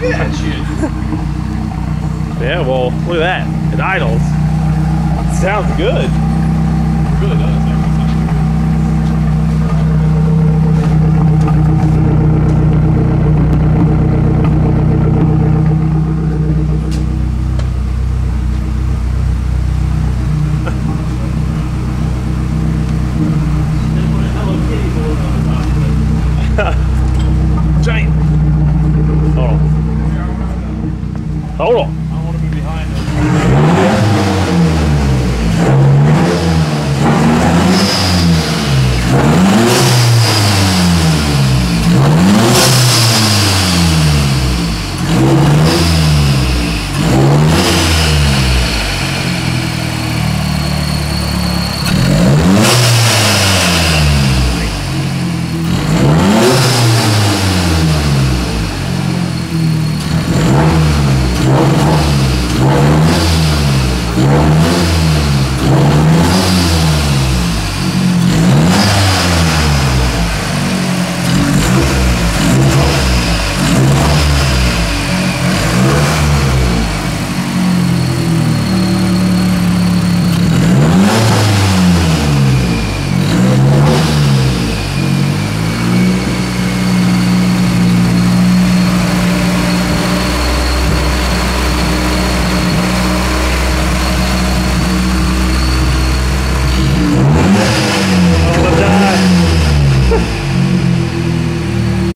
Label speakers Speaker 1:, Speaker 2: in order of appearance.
Speaker 1: Look at that shit.
Speaker 2: Yeah, well, look at that. It idles. Sounds good.
Speaker 1: It really does.
Speaker 2: Giant. Hold on. Hold on.
Speaker 1: I don't want to be behind them.